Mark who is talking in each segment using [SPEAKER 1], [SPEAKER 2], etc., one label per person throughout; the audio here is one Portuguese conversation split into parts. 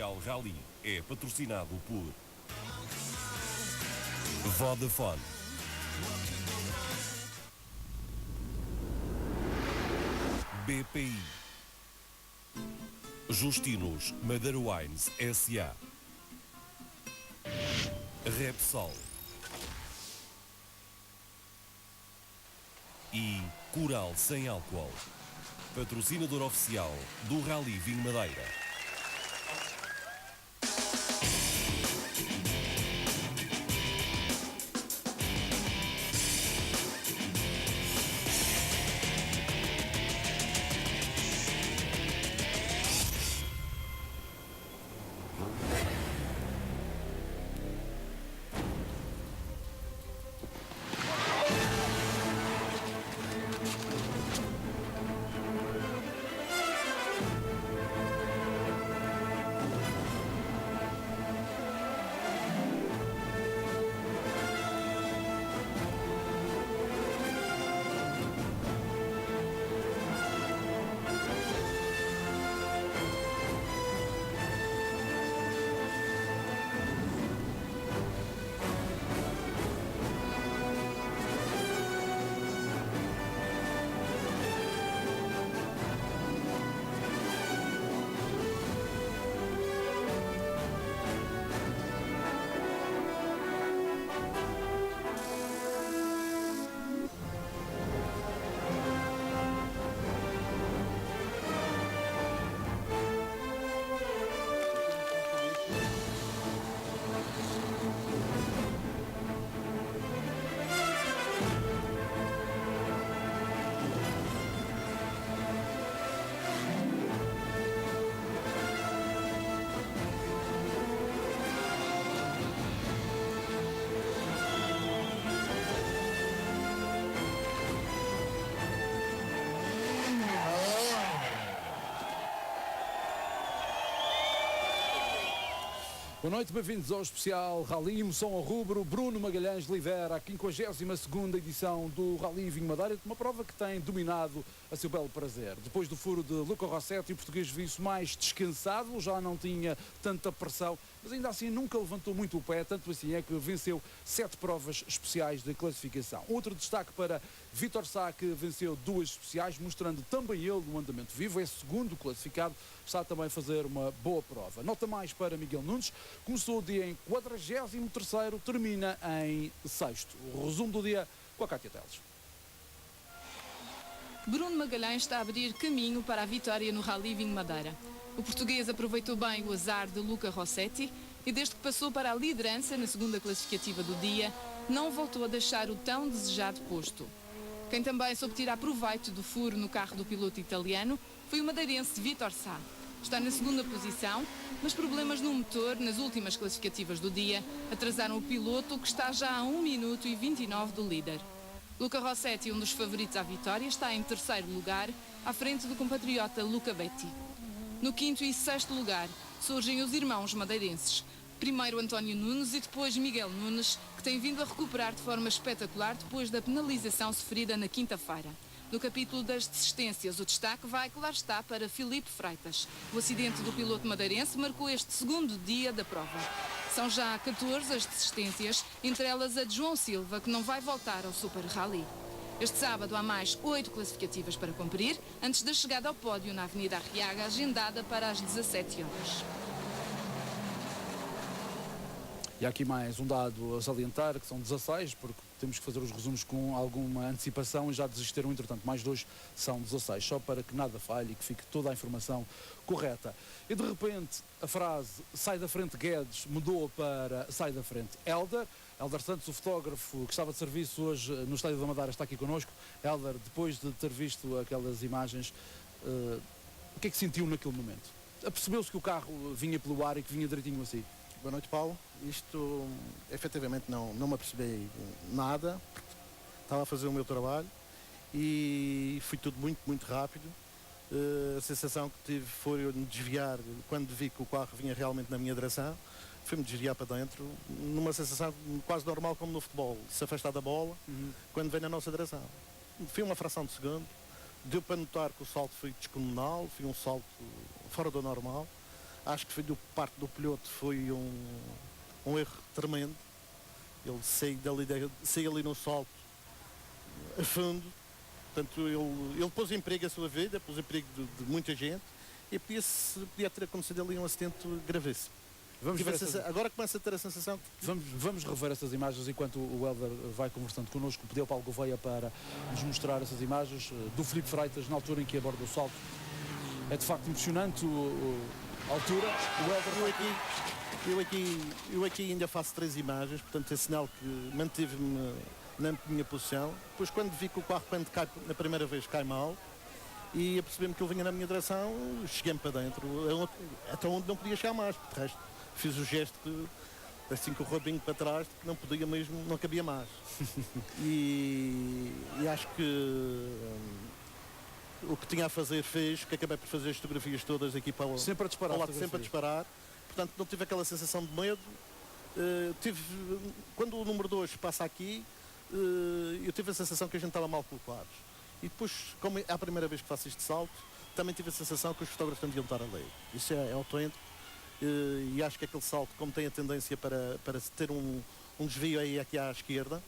[SPEAKER 1] Oficial Rally é patrocinado por Vodafone, BPI, Justinos Madeira Wines S.A., Repsol e Coral Sem Álcool, patrocinador oficial do Rally Vinho Madeira.
[SPEAKER 2] Boa noite, bem-vindos ao especial Rally Emoção ao Rubro. Bruno Magalhães lidera a 52ª edição do Rally Vinho Madeira, uma prova que tem dominado a seu belo prazer. Depois do furo de Luca Rossetti, o português viu-se mais descansado, já não tinha tanta pressão, mas ainda assim nunca levantou muito o pé, tanto assim é que venceu 7 provas especiais de classificação. Outro destaque para Vítor Sá, que venceu 2 especiais, mostrando também ele no andamento vivo, é segundo classificado, está também a fazer uma boa prova. Nota mais para Miguel Nunes, começou o dia em 43º, termina em 6º. O resumo do dia com a Cátia Teles.
[SPEAKER 3] Bruno Magalhães está a abrir caminho para a vitória no Rally Vinho Madeira. O português aproveitou bem o azar de Luca Rossetti e desde que passou para a liderança na segunda classificativa do dia, não voltou a deixar o tão desejado posto. Quem também soube tirar proveito do furo no carro do piloto italiano foi o madeirense Vítor Sá. Está na segunda posição, mas problemas no motor nas últimas classificativas do dia atrasaram o piloto, que está já a 1 minuto e 29 do líder. Luca Rossetti, um dos favoritos à vitória, está em 3º lugar, à frente do compatriota Luca Betti. No 5º e 6º lugar surgem os irmãos madeirenses. Primeiro António Nunes e depois Miguel Nunes, que tem vindo a recuperar de forma espetacular depois da penalização sofrida na quinta-feira. No capítulo das desistências, o destaque vai, claro está, para Filipe Freitas. O acidente do piloto madeirense marcou este segundo dia da prova. São já 14 as desistências, entre elas a de João Silva, que não vai voltar ao Super Rally. Este sábado há mais 8 classificativas para cumprir, antes da chegada ao pódio na Avenida Arriaga, agendada para as 17 horas.
[SPEAKER 2] E há aqui mais um dado a salientar, que são 16, porque temos que fazer os resumos com alguma antecipação e já desistiram, entretanto, mais 2 são 16, só para que nada falhe e que fique toda a informação correta. E de repente a frase "sai da frente Guedes" mudou para "sai da frente Hélder". Hélder Santos, o fotógrafo que estava de serviço hoje no Estádio da Madeira, está aqui connosco. Hélder, depois de ter visto aquelas imagens, o que é que sentiu naquele momento? Percebeu-se que o carro vinha pelo ar e que vinha direitinho assim?
[SPEAKER 4] Boa noite, Paulo. Isto, efetivamente, não me apercebi nada, porque estava a fazer o meu trabalho e foi tudo muito, muito rápido. A sensação que tive foi eu me desviar, quando vi que o carro vinha realmente na minha direção, fui-me desviar para dentro, numa sensação quase normal como no futebol, se afastar da bola, quando vem na nossa direção. Foi uma fração de segundo, deu para notar que o salto foi descomunal, foi um salto fora do normal. Acho que foi do parte do piloto foi um erro tremendo. Ele saiu ali no salto a fundo. Portanto, ele pôs em perigo a sua vida, pôs em perigo de muita gente e podia ter acontecido ali um acidente gravíssimo. Agora começa a ter a sensação que...
[SPEAKER 2] Vamos rever essas imagens enquanto o Helder vai conversando connosco. Pediu ao Paulo Gouveia para nos mostrar essas imagens do Filipe Freitas na altura em que aborda o salto. É de facto emocionante a altura. O Helder
[SPEAKER 4] eu aqui ainda faço 3 imagens, portanto é sinal que mantive-me na minha posição. Depois quando vi que o carro quando cai na primeira vez cai mal e a perceber-me que ele vinha na minha direção, cheguei-me para dentro, até onde não podia chegar mais, porque de resto fiz o gesto assim com o rabinho para trás, que não podia mesmo, não cabia mais. e acho que o que tinha a fazer fez, que acabei por fazer as fotografias todas aqui para o
[SPEAKER 2] sempre a disparar,
[SPEAKER 4] sempre a disparar. Portanto, não tive aquela sensação de medo. Quando o número 2 passa aqui, eu tive a sensação que a gente estava mal colocados. E depois, como é a primeira vez que faço este salto, também tive a sensação que os fotógrafos não deviam estar ali. Isso é autêntico. E acho que aquele salto, como tem a tendência para ter um desvio aí aqui à esquerda,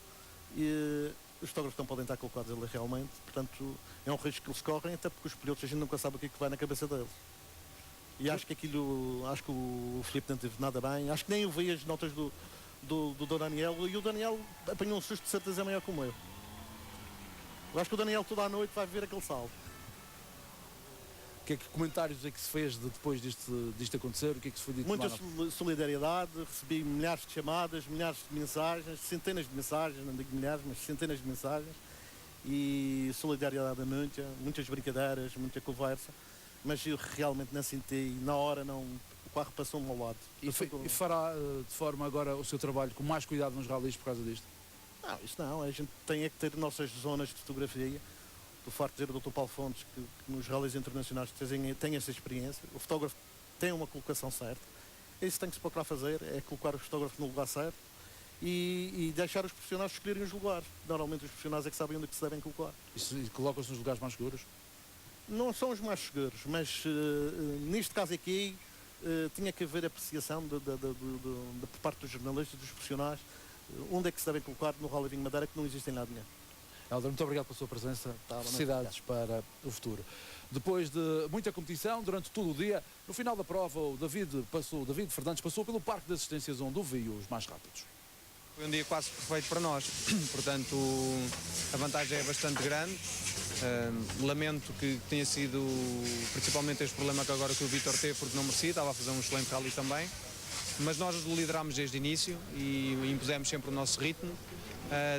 [SPEAKER 4] os fotógrafos não podem estar colocados ali realmente. Portanto, é um risco que eles correm, até porque os pilotos a gente nunca sabe o que é que vai na cabeça deles. E acho que o Filipe não teve nada bem. Acho que nem eu vi as notas do Daniel, e o Daniel apanhou um susto de certeza maior como eu. Eu acho que o Daniel toda a noite vai ver aquele salto.
[SPEAKER 2] Que comentários é que se fez depois disto acontecer? O que é que se foi dito?
[SPEAKER 4] Muita solidariedade, recebi milhares de chamadas, milhares de mensagens, centenas de mensagens, não digo milhares, mas centenas de mensagens, e solidariedade a muitas brincadeiras, muita conversa, mas eu realmente não senti, na hora não, o carro passou-me ao lado.
[SPEAKER 2] E fará de forma agora o seu trabalho com mais cuidado nos ralis por causa disto?
[SPEAKER 4] Não, isso não, a gente tem que ter nossas zonas de fotografia. Do farto de dizer o Dr. Paulo Fontes que nos ralis internacionais tem essa experiência. O fotógrafo tem uma colocação certa. É isso que tem que se procurar fazer, é colocar o fotógrafo no lugar certo e deixar os profissionais escolherem os lugares. Normalmente os profissionais é que sabem onde é que se devem colocar.
[SPEAKER 2] E colocam-se nos lugares mais seguros?
[SPEAKER 4] Não são os mais seguros, mas neste caso aqui tinha que haver apreciação por parte dos jornalistas, dos profissionais, onde é que se devem colocar no Rally Vinho Madeira, que não existe em lado nenhum.
[SPEAKER 2] Helder, muito obrigado pela sua presença. Felicidades para o futuro. Depois de muita competição, durante todo o dia, no final da prova, o David Fernandes passou pelo Parque de Assistências, onde ouviu os mais rápidos.
[SPEAKER 5] Foi um dia quase perfeito para nós, portanto a vantagem é bastante grande. Lamento que tenha sido principalmente este problema que agora que o Vítor teve, porque não merecia, estava a fazer um excelente rally também, mas nós liderámos desde o início e impusemos sempre o nosso ritmo.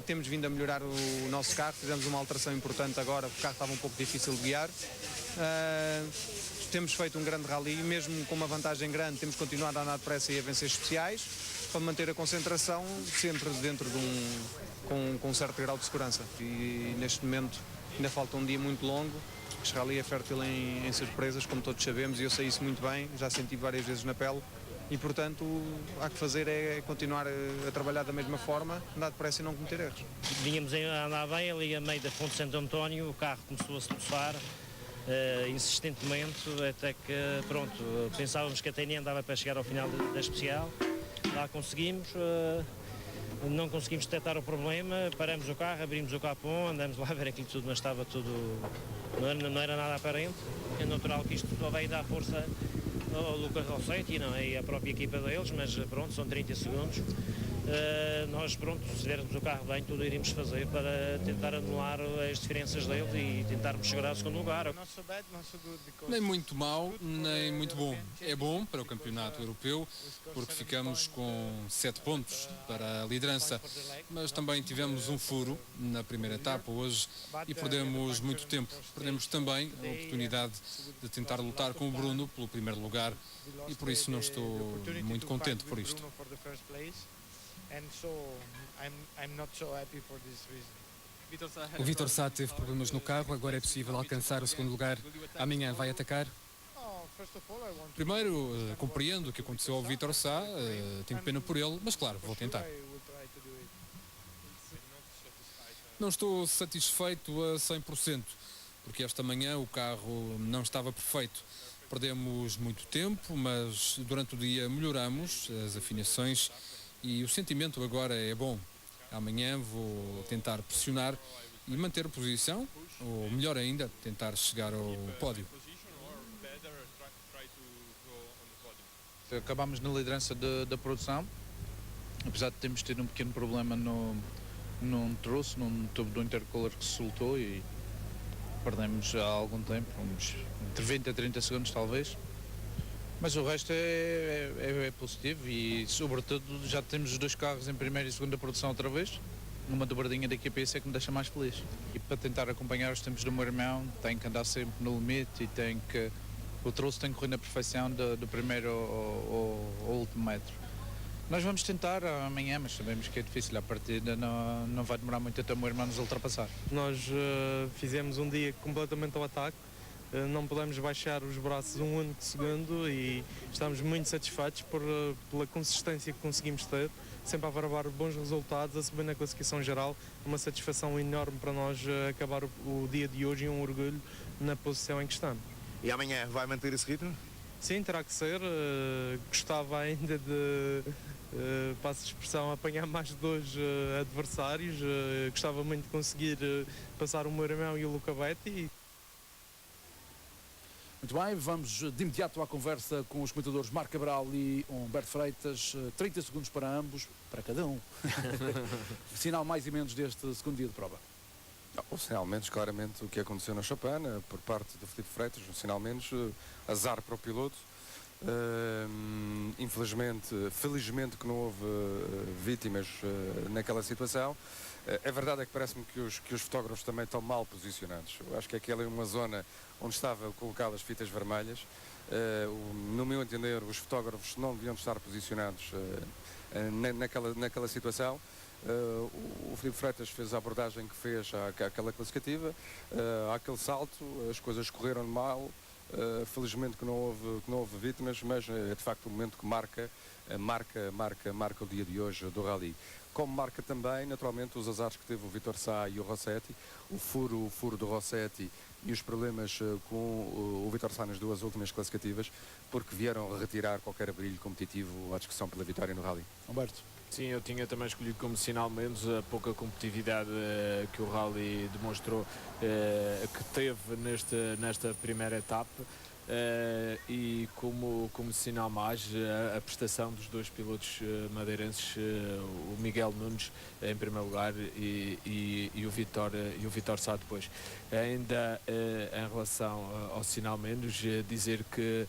[SPEAKER 5] Temos vindo a melhorar o nosso carro, fizemos uma alteração importante agora, porque o carro estava um pouco difícil de guiar. Temos feito um grande rally, mesmo com uma vantagem grande, temos continuado a andar depressa e a vencer especiais, para manter a concentração sempre dentro com um certo grau de segurança. E neste momento ainda falta um dia muito longo. Este rally é fértil em surpresas, como todos sabemos, e eu sei isso muito bem, já senti várias vezes na pele. E, portanto, há que fazer é continuar a trabalhar da mesma forma, andar depressa e não cometer erros.
[SPEAKER 6] Vínhamos a andar bem ali a meio da Fonte Santo António, o carro começou a se troçar insistentemente, até que, pronto, pensávamos que a TN andava para chegar ao final da especial. Lá conseguimos, não conseguimos detectar o problema, paramos o carro, abrimos o capô, andamos lá a ver aquilo tudo, mas estava tudo, não era nada aparente. É natural que isto só vai dar força ao Luca Rossetti, não é? E a própria equipa deles, mas pronto, são 30 segundos. Nós, pronto, se dermos o carro bem, tudo iríamos fazer para tentar anular as diferenças deles e tentarmos chegar ao segundo lugar.
[SPEAKER 7] Nem muito mau, nem muito bom. É bom para o campeonato europeu, porque ficamos com 7 pontos para a liderança, mas também tivemos um furo na primeira etapa hoje e perdemos muito tempo. Perdemos também a oportunidade de tentar lutar com o Bruno pelo primeiro lugar e por isso não estou muito contente por isto.
[SPEAKER 8] O Vítor Sá teve problemas no carro, agora é possível alcançar o segundo lugar. Amanhã vai atacar?
[SPEAKER 7] Primeiro, compreendo o que aconteceu ao Vítor Sá, tenho pena por ele, mas claro, vou tentar. Não estou satisfeito a 100%, porque esta manhã o carro não estava perfeito. Perdemos muito tempo, mas durante o dia melhoramos as afinações e o sentimento agora é bom. Amanhã vou tentar pressionar e manter a posição, ou melhor ainda, tentar chegar ao pódio.
[SPEAKER 9] Acabámos na liderança da produção, apesar de termos tido um pequeno problema num troço, num tubo do intercooler que se soltou e perdemos há algum tempo, entre 20 a 30 segundos talvez. Mas o resto é positivo e sobretudo já temos os 2 carros em primeira e segunda produção outra vez. Uma dobradinha da equipa, isso é que me deixa mais feliz. E para tentar acompanhar os tempos do meu irmão, tem que andar sempre no limite e o troço tem que correr na perfeição do primeiro ao último metro. Nós vamos tentar amanhã, mas sabemos que é difícil. A partida não vai demorar muito até o meu irmão nos ultrapassar.
[SPEAKER 10] Nós fizemos um dia completamente ao ataque. Não podemos baixar os braços um único segundo e estamos muito satisfeitos pela consistência que conseguimos ter, sempre a barbar bons resultados, a subir na classificação geral. Uma satisfação enorme para nós acabar o dia de hoje e um orgulho na posição em que estamos.
[SPEAKER 11] E amanhã vai manter esse ritmo?
[SPEAKER 10] Sim, terá que ser. Gostava ainda de, passo de expressão, apanhar mais 2 adversários. Gostava muito de conseguir passar o meu irmão e o Luca Betti.
[SPEAKER 2] Muito bem, vamos de imediato à conversa com os comentadores Marco Cabral e Humberto Freitas. 30 segundos para ambos, para cada um. Sinal mais e menos deste segundo dia de prova.
[SPEAKER 12] O sinal menos, claramente, o que aconteceu na Chopin, por parte do Filipe Freitas, um sinal menos, azar para o piloto. Felizmente que não houve vítimas naquela situação. A verdade é que parece-me que os fotógrafos também estão mal posicionados. Eu acho que aquela é uma zona onde estava colocadas fitas vermelhas. No meu entender, os fotógrafos não deviam estar posicionados naquela situação. O Filipe Freitas fez a abordagem que fez àquela classificativa, àquele salto, as coisas correram mal. Felizmente que não houve vítimas, mas é de facto o momento que marca o dia de hoje do Rally. Como marca também, naturalmente, os azares que teve o Vitor Sá e o Rossetti, o furo do Rossetti e os problemas com o Vitor Sá nas 2 últimas classificativas, porque vieram retirar qualquer brilho competitivo à discussão pela vitória no Rally.
[SPEAKER 2] Humberto.
[SPEAKER 13] Sim, eu tinha também escolhido como sinal menos a pouca competitividade que o Rally demonstrou que teve nesta primeira etapa. E como sinal mais a prestação dos 2 pilotos madeirenses, o Miguel Nunes em primeiro lugar e o Vitor Sá depois. Ainda em relação ao sinal menos, dizer que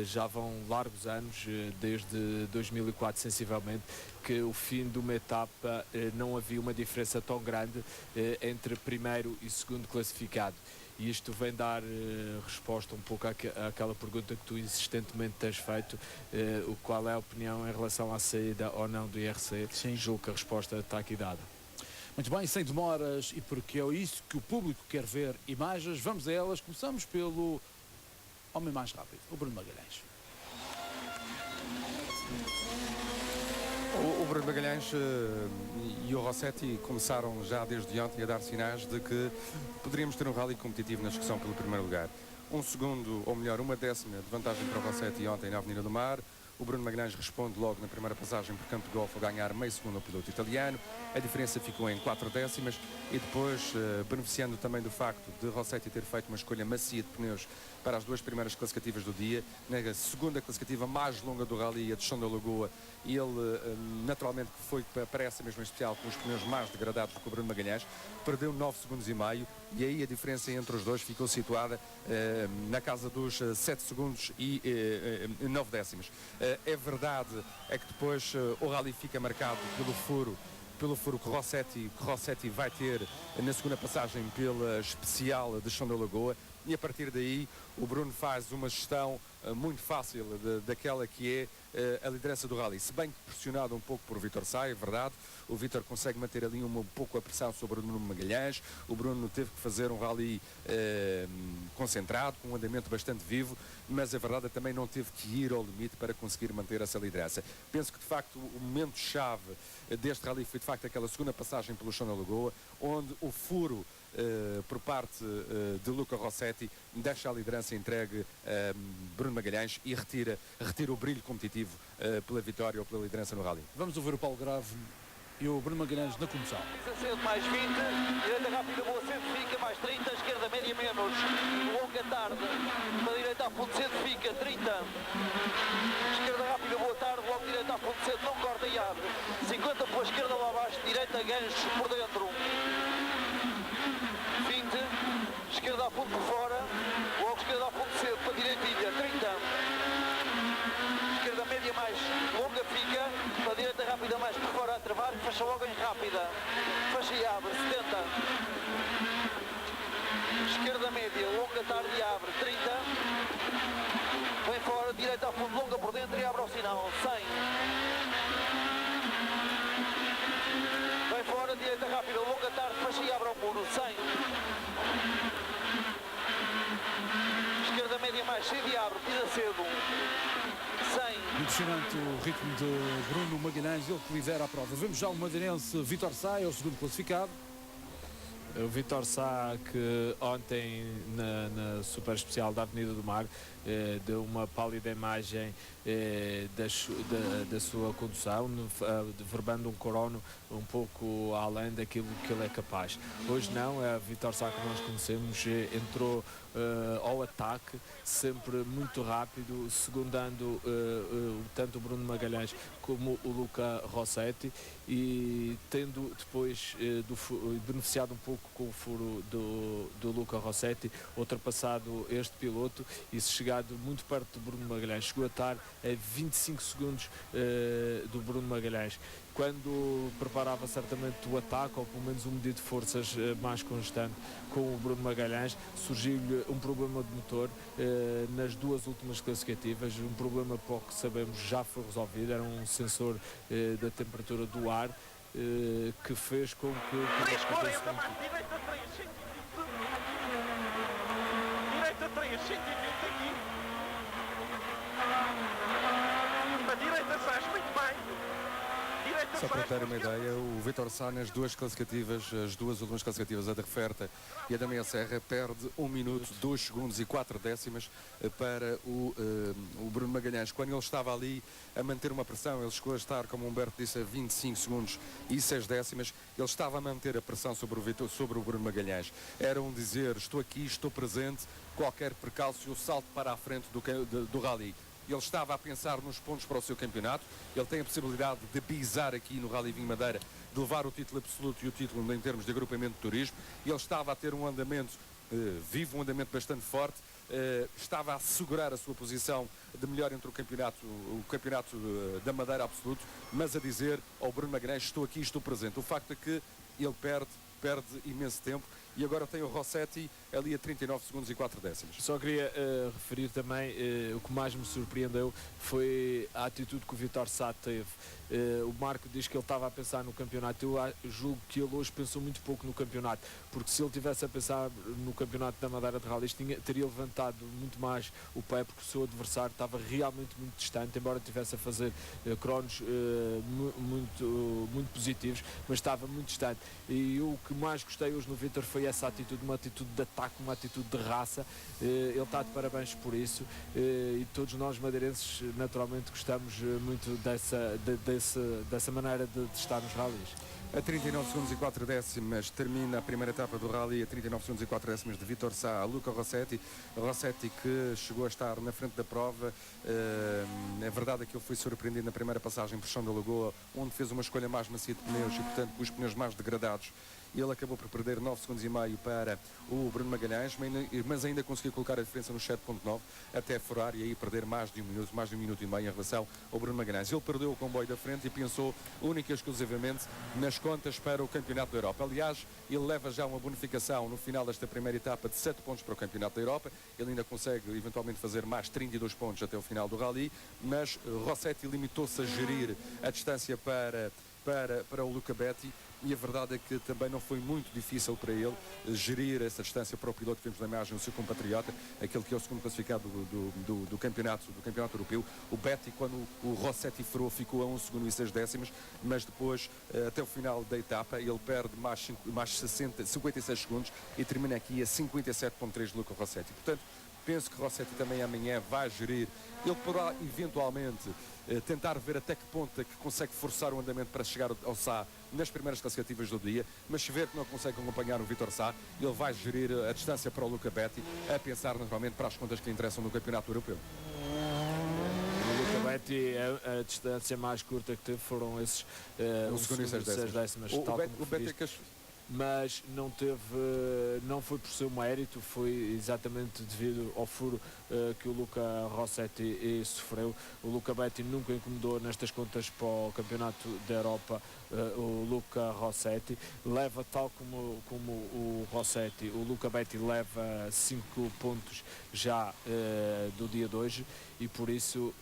[SPEAKER 13] já vão largos anos, desde 2004 sensivelmente, que o fim de uma etapa não havia uma diferença tão grande entre primeiro e segundo classificado. E isto vem dar resposta um pouco àquela pergunta que tu insistentemente tens feito, qual é a opinião em relação à saída ou não do IRC. Sim. Julgo que a resposta está aqui dada.
[SPEAKER 2] Muito bem, sem demoras, e porque é isso que o público quer ver imagens, vamos a elas. Começamos pelo homem mais rápido, o Bruno Magalhães.
[SPEAKER 12] O Bruno Magalhães e o Rossetti começaram já desde ontem a dar sinais de que poderíamos ter um rally competitivo na discussão pelo primeiro lugar. 1 segundo, ou melhor, 1/10 de vantagem para o Rossetti ontem na Avenida do Mar. O Bruno Magalhães responde logo na primeira passagem por campo de golfe a ganhar meio segundo ao piloto italiano. A diferença ficou em 4 décimas e depois, beneficiando também do facto de Rossetti ter feito uma escolha macia de pneus para as 2 primeiras classificativas do dia, na segunda classificativa mais longa do Rally, a de Chão da Lagoa, ele naturalmente que foi para essa mesma especial com os pneus mais degradados do que o Bruno Magalhães, perdeu 9 segundos e meio e aí a diferença entre os dois ficou situada na casa dos 7 segundos e 9 décimos. É verdade é que depois o Rally fica marcado pelo furo que Rossetti vai ter na segunda passagem pela especial de Chão da Lagoa, e a partir daí o Bruno faz uma gestão muito fácil daquela que é a liderança do Rally. Se bem pressionado um pouco por Vítor Sá, é verdade, o Vítor consegue manter ali um pouco a pressão sobre o Bruno Magalhães. O Bruno teve que fazer um Rally concentrado, com um andamento bastante vivo, mas a verdade é que também não teve que ir ao limite para conseguir manter essa liderança. Penso que de facto o momento-chave deste Rally foi de facto aquela segunda passagem pelo chão da Lagoa, onde o furo por parte de Luca Rossetti deixa a liderança entregue a Bruno Magalhães e retira o brilho competitivo pela vitória ou pela liderança no Rally.
[SPEAKER 2] Vamos ouvir o Paulo Grave e o Bruno Magalhães na começar.
[SPEAKER 14] Cedo mais 20, direita rápida, boa, centro fica, mais 30, esquerda média menos, longa tarde, para a direita a fundo, centro fica, 30, esquerda rápida, boa tarde, logo direita a fundo, centro, não corta e abre, 50 pela esquerda lá abaixo, direita gancho por dentro, 20, esquerda a fundo por fora, logo esquerda a fundo cedo, para a direitilha, 30, esquerda média mais longa fica, para a direita rápida mais por fora a travar, fecha logo em rápida, fecha e abre, 70, esquerda média, longa tarde e abre, 30, vem fora, direita a fundo, longa por dentro e abre ao sinal, 100, vem fora, direita rápida, longa tarde, fecha e abre ao muro, 100, esquerda média mais cedo e abre, tira cedo, 100.
[SPEAKER 2] Impressionante o ritmo de Bruno Magalhães, ele que lidera a prova. Vemos já o madeirense Vítor Sá, é o segundo classificado.
[SPEAKER 13] O Vítor Sá, que ontem na Super Especial da Avenida do Mar deu uma pálida imagem da sua condução, verbando um crono um pouco além daquilo que ele é capaz. Hoje não, é a Vítor Sá que nós conhecemos, entrou ao ataque, sempre muito rápido, segundando tanto o Bruno Magalhães como o Luca Rossetti, e tendo depois beneficiado um pouco com o furo do Luca Rossetti, ultrapassado este piloto e se chegado muito perto do Bruno Magalhães. Chegou a estar a 25 segundos do Bruno Magalhães. Quando preparava certamente o ataque, ou pelo menos um medido de forças mais constante com o Bruno Magalhães, surgiu-lhe um problema de motor nas duas últimas classificativas, um problema para o que sabemos já foi resolvido, era um sensor da temperatura do ar que fez com que...
[SPEAKER 14] Direita 3, 120 aqui. A direita faz muito bem.
[SPEAKER 12] Só para ter uma ideia, o Vítor Sá nas duas classificativas, as duas últimas classificativas, a da Referta e a da Meia Serra, perde 1 minuto, 2 segundos e 4 décimas para o Bruno Magalhães. Quando ele estava ali a manter uma pressão, ele chegou a estar, como o Humberto disse, a 25 segundos e 6 décimas, ele estava a manter a pressão sobre o Bruno Magalhães. Era um dizer, estou aqui, estou presente, qualquer percalço eu salto para a frente do Rally. Ele estava a pensar nos pontos para o seu campeonato, ele tem a possibilidade de pisar aqui no Rally Vinho Madeira, de levar o título absoluto e o título em termos de agrupamento de turismo. Ele estava a ter um andamento vivo, um andamento bastante forte, estava a assegurar a sua posição de melhor entre o campeonato da Madeira absoluto, mas a dizer ao Bruno Magalhães, estou aqui, estou presente. O facto é que ele perde imenso tempo, e agora tem o Rossetti ali a 39 segundos e 4 décimos.
[SPEAKER 13] Só queria referir também, o que mais me surpreendeu foi a atitude que o Vítor Sá teve. O Marco diz que ele estava a pensar no campeonato. Eu julgo que ele hoje pensou muito pouco no campeonato, porque se ele tivesse a pensar no campeonato da Madeira de Rallys, teria levantado muito mais o pé, porque o seu adversário estava realmente muito distante, embora tivesse a fazer cronos muito positivos, mas estava muito distante. E o que mais gostei hoje no Vítor foi essa atitude, uma atitude de ataque, uma atitude de raça. Ele está de parabéns por isso, e todos nós madeirenses naturalmente gostamos muito dessa maneira de estar nos rallies.
[SPEAKER 12] A 39 segundos e 4 décimas termina a primeira etapa do Rally, a 39 segundos e 4 décimas de Vítor Sá, Luca Rossetti que chegou a estar na frente da prova. É verdade que ele foi surpreendido na primeira passagem por chão da Lagoa, onde fez uma escolha mais macia de pneus e, portanto, com os pneus mais degradados, Ele acabou por perder 9 segundos e meio para o Bruno Magalhães, mas ainda conseguiu colocar a diferença nos 7.9 até furar e aí perder mais de um minuto e meio em relação ao Bruno Magalhães. Ele perdeu o comboio da frente e pensou única e exclusivamente nas contas para o Campeonato da Europa. Aliás, ele leva já uma bonificação no final desta primeira etapa de 7 pontos para o Campeonato da Europa. Ele ainda consegue eventualmente fazer mais 32 pontos até o final do Rally, mas Rossetti limitou-se a gerir a distância para o Luca Betti, e a verdade é que também não foi muito difícil para ele gerir essa distância para o piloto que vemos na imagem, o seu compatriota, aquele que é o segundo classificado do campeonato europeu. O Betti, quando o Rossetti furou, ficou a 1 segundo e 6 décimos, mas depois, até o final da etapa, ele perde mais 56 segundos e termina aqui a 57.3 de Luca Rossetti. Portanto, penso que Rossetti também amanhã vai gerir. Ele poderá eventualmente tentar ver até que ponto é que consegue forçar o andamento para chegar ao Sá nas primeiras classificativas do dia, mas se ver que não consegue acompanhar o Vítor Sá, ele vai gerir a distância para o Luca Betti, a pensar naturalmente para as contas que lhe interessam no Campeonato Europeu.
[SPEAKER 13] O Luca Betti, a distância mais curta que teve foram esses 1 segundo e 6 décimas.
[SPEAKER 12] O Betti
[SPEAKER 13] mas não foi por seu mérito, foi exatamente devido ao furo que o Luca Rossetti sofreu. O Luca Betti nunca incomodou nestas contas para o Campeonato da Europa. O Luca Rossetti leva, tal como o Rossetti, o Luca Betti leva 5 pontos já do dia de hoje, e por isso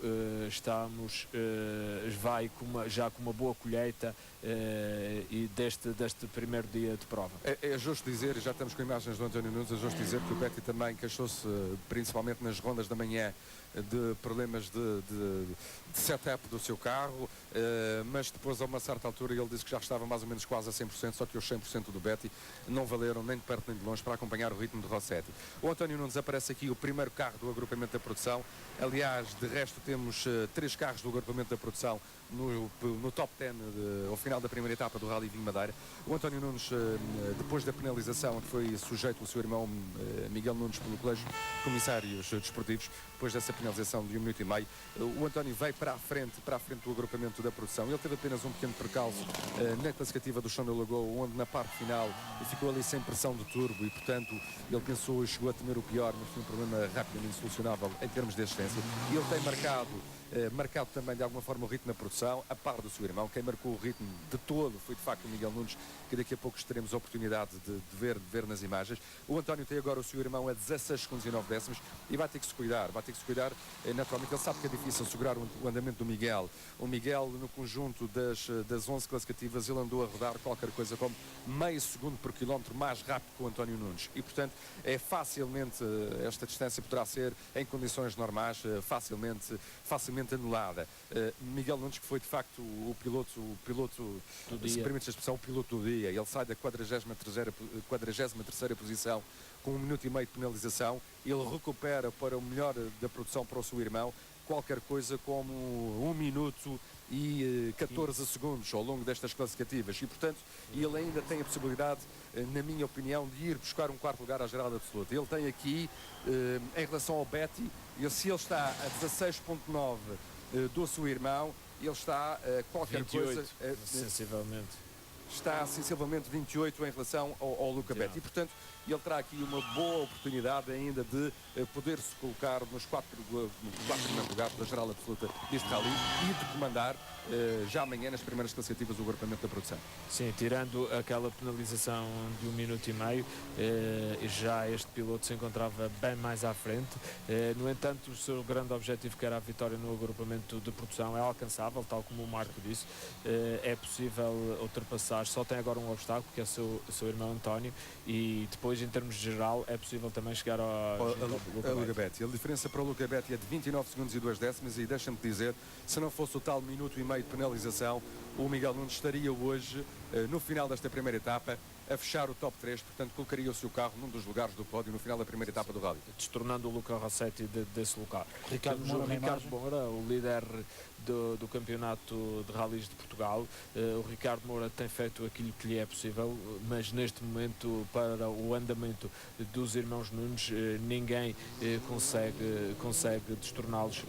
[SPEAKER 13] vai já com uma boa colheita e deste primeiro dia de prova.
[SPEAKER 12] É justo dizer, e já estamos com imagens do António Nunes, é justo dizer que o Betti também queixou-se, principalmente nas rondas da manhã, de problemas de setup do seu carro, mas depois a uma certa altura ele disse que já estava mais ou menos quase a 100%, só que os 100% do Betti não valeram nem de perto nem de longe para acompanhar o ritmo de Rossetti. O António Nunes aparece aqui, o primeiro carro do agrupamento da produção. Aliás, de resto temos 3 carros do agrupamento da produção no top 10 ao final da primeira etapa do Rally Vinho Madeira. O António Nunes, depois da penalização que foi sujeito o seu irmão Miguel Nunes pelo Colégio de Comissários Desportivos, depois dessa penalização de 1 minuto e meio, o António veio para a frente do agrupamento da produção. Ele teve apenas um pequeno percalço na classificativa do Chão da Lagoa, onde na parte final ficou ali sem pressão de turbo e, portanto, ele pensou e chegou a temer o pior, mas foi um problema rapidamente solucionável em termos de assistência. E ele tem marcado também de alguma forma o ritmo na produção, a par do seu irmão. Quem marcou o ritmo de todo foi de facto o Miguel Nunes, que daqui a pouco teremos a oportunidade de ver nas imagens. O António tem agora o seu irmão a 16 segundos e 9 décimos e vai ter que se cuidar, naturalmente. Ele sabe que é difícil segurar o andamento do Miguel. O Miguel, no conjunto das 11 classificativas, ele andou a rodar qualquer coisa como meio segundo por quilómetro mais rápido que o António Nunes e, portanto, esta distância poderá ser, em condições normais, facilmente anulada. Miguel Nunes, que foi de facto o piloto do dia, se permite a expressão, o piloto do dia. Ele sai da 43ª posição com 1 minuto e meio de penalização. Ele recupera para o melhor da produção para o seu irmão qualquer coisa como 1 minuto e 14 segundos ao longo destas classificativas e, portanto, ele ainda tem a possibilidade, na minha opinião, de ir buscar um 4º lugar à geral absoluta. Ele tem aqui, em relação ao Betti, se ele está a 16.9 do seu irmão, ele está qualquer
[SPEAKER 13] 28,
[SPEAKER 12] coisa...
[SPEAKER 13] sensivelmente.
[SPEAKER 12] Está sensivelmente 28 em relação ao Luca Betti e, portanto, ele terá aqui uma boa oportunidade ainda de poder-se colocar nos 4 primeiros lugares da geral absoluta deste rally e de comandar já amanhã nas primeiras classificativas do agrupamento da produção.
[SPEAKER 13] Sim, tirando aquela penalização de 1 minuto e meio, já este piloto se encontrava bem mais à frente. No entanto, o seu grande objetivo, que era a vitória no agrupamento de produção, é alcançável, tal como o Marco disse. É possível ultrapassar, só tem agora um obstáculo, que é o seu irmão António, e depois, em termos de geral, é possível também chegar ao
[SPEAKER 12] Luca Betti. A diferença para o Luca Betti é de 29 segundos e 2 décimos e deixa-me dizer, se não fosse o tal minuto e meio de penalização, o Miguel Nunes estaria hoje, no final desta primeira etapa, a fechar o top 3, portanto colocaria o seu carro num dos lugares do pódio no final da primeira etapa do Rally.
[SPEAKER 13] Destornando o Luca Rossetti desse lugar.
[SPEAKER 2] Ricardo
[SPEAKER 13] Moura, o líder do campeonato de rallies de Portugal. O Ricardo Moura tem feito aquilo que lhe é possível, mas neste momento, para o andamento dos irmãos Nunes, ninguém consegue destorná-los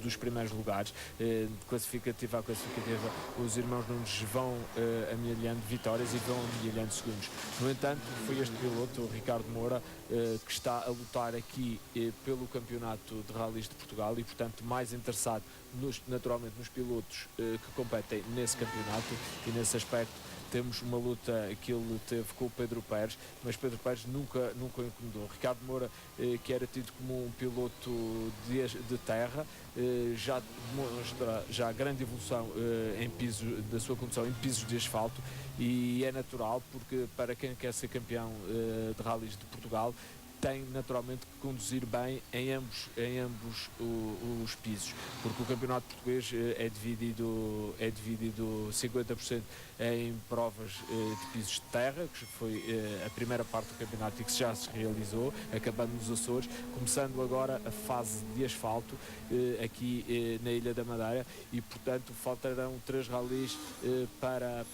[SPEAKER 13] dos primeiros lugares. De classificativa a classificativa, os irmãos Nunes vão amealhando vitórias e vão amealhando segundos. No entanto, foi este piloto, o Ricardo Moura, que está a lutar aqui pelo campeonato de rallies de Portugal e, portanto, mais interessado naturalmente nos pilotos que competem nesse campeonato, e nesse aspecto temos uma luta que ele teve com o Pedro Pérez, mas Pedro Pérez nunca o incomodou. Ricardo Moura, que era tido como um piloto de terra, já demonstra já grande evolução da sua condução em pisos de asfalto, e é natural, porque para quem quer ser campeão de rallies de Portugal tem naturalmente que conduzir bem em ambos os pisos, porque o campeonato português é dividido 50% em provas de pisos de terra, que foi a primeira parte do campeonato e que já se realizou, acabando nos Açores, começando agora a fase de asfalto aqui na Ilha da Madeira, e portanto faltarão 3 rallies para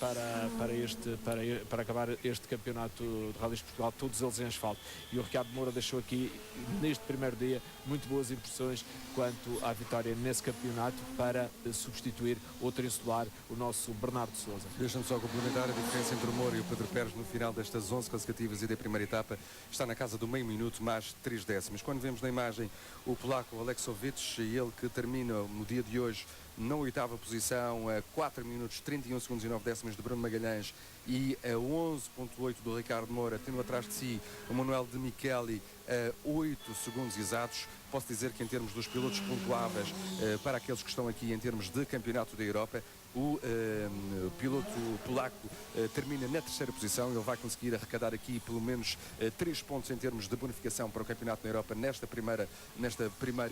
[SPEAKER 13] acabar este campeonato de rallies de Portugal, todos eles em asfalto. E o Ricardo Moura deixou aqui neste primeiro dia muito boas impressões quanto à vitória nesse campeonato, para substituir outro insular, o nosso Bernardo Sousa.
[SPEAKER 12] Deixa-me só complementar: a diferença entre o Moura e o Pedro Pérez no final destas 11 classificativas e da primeira etapa está na casa do meio minuto mais 3 décimos. Quando vemos na imagem o polaco Aleksovic, ele que termina no dia de hoje na 8ª posição, a 4 minutos 31 segundos e 9 décimos de Bruno Magalhães e a 11.8 do Ricardo Moura, tendo atrás de si o Manuel de Micheli a 8 segundos exatos. Posso dizer que em termos dos pilotos pontuáveis, para aqueles que estão aqui em termos de campeonato da Europa, o piloto polaco termina na 3ª posição. Ele vai conseguir arrecadar aqui pelo menos 3 pontos em termos de bonificação para o campeonato na Europa nesta primeira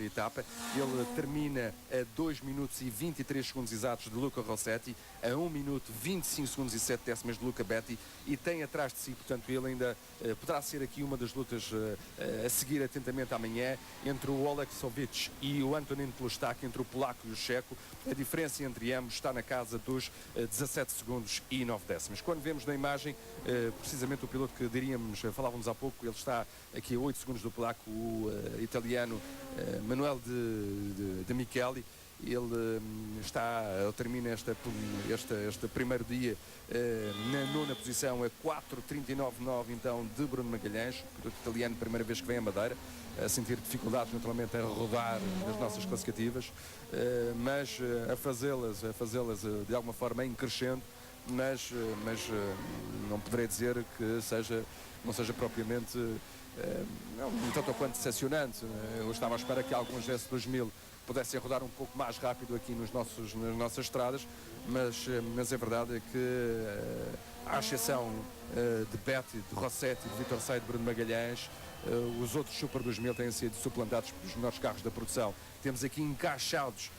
[SPEAKER 12] etapa. Ele termina a 2 minutos e 23 segundos exatos de Luca Rossetti, a 1 minuto 25 segundos e 7 décimos de Luca Betti, e tem atrás de si, portanto, ele ainda poderá ser aqui uma das lutas a seguir atentamente amanhã, entre o Aleksovic e o Antonin Plustak, entre o polaco e o checo. A diferença entre ambos está na casa dos 17 segundos e 9 décimos. Quando vemos na imagem, precisamente o piloto que falávamos há pouco, ele está aqui a 8 segundos do polaco, o italiano Manuel de Micheli. Ele termina este primeiro dia na 9ª posição, a 4:39.9 então de Bruno Magalhães, piloto italiano, primeira vez que vem a Madeira, a sentir dificuldades naturalmente a rodar nas nossas classificativas, mas a fazê-las de alguma forma em crescendo, mas não poderei dizer que não seja propriamente um tanto quanto decepcionante. Eu estava à espera que alguns S2000 pudessem rodar um pouco mais rápido aqui nas nossas estradas, mas a verdade é que, à exceção de Betti, de Rossetti, de Vitor Sá e de Bruno Magalhães, os outros Super 2000 têm sido suplantados pelos melhores carros da produção. Temos aqui encaixados,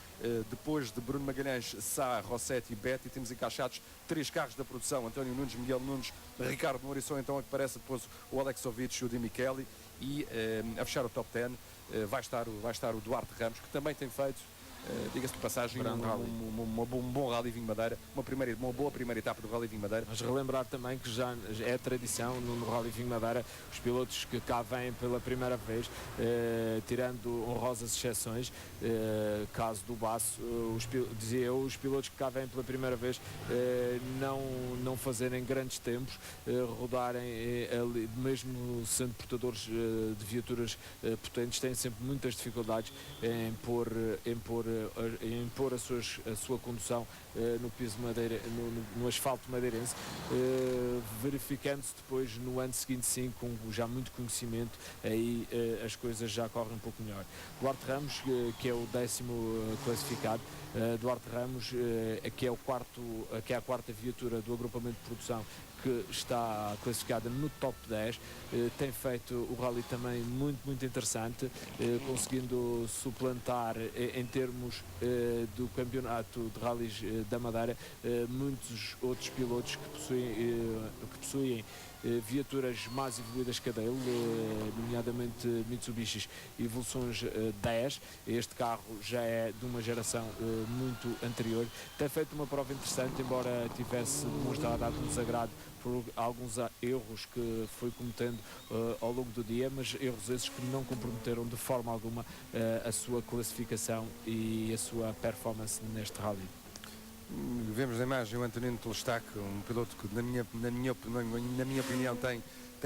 [SPEAKER 12] depois de Bruno Magalhães, Sá, Rossetti e Betti, temos encaixados 3 carros da produção: António Nunes, Miguel Nunes, Ricardo Moura, e só então é que parece depois o Aleksovic e o Di Micheli. E a fechar o top 10 vai estar o Duarte Ramos, que também tem feito, diga-se de passagem, um bom Rally Vinho Madeira, uma boa primeira etapa do Rally Vinho Madeira.
[SPEAKER 13] Mas relembrar também que já é tradição no Rally Vinho Madeira, os pilotos que cá vêm pela primeira vez, tirando honrosas exceções, caso do Basso, os pilotos que cá vêm pela primeira vez não fazerem grandes tempos, rodarem, mesmo sendo portadores de viaturas potentes, têm sempre muitas dificuldades em impor a sua condução no piso madeira, no asfalto madeirense, verificando-se depois no ano seguinte, sim, com já muito conhecimento, aí as coisas já correm um pouco melhor. Duarte Ramos, que é o 10º classificado, Duarte Ramos, que é a 4ª viatura do agrupamento de produção que está classificada no top 10, tem feito o rally também muito interessante, conseguindo suplantar em termos do campeonato de rallies da Madeira muitos outros pilotos que possuem viaturas mais evoluídas que a dele, nomeadamente Mitsubishi Evoluções 10. Este carro já é de uma geração muito anterior. Tem feito uma prova interessante, embora tivesse demonstrado algum desagrado por alguns erros que foi cometendo ao longo do dia, mas erros esses que não comprometeram de forma alguma a sua classificação e a sua performance neste rally.
[SPEAKER 12] Vemos na imagem o Antonino Telestac, um piloto que na minha opinião tem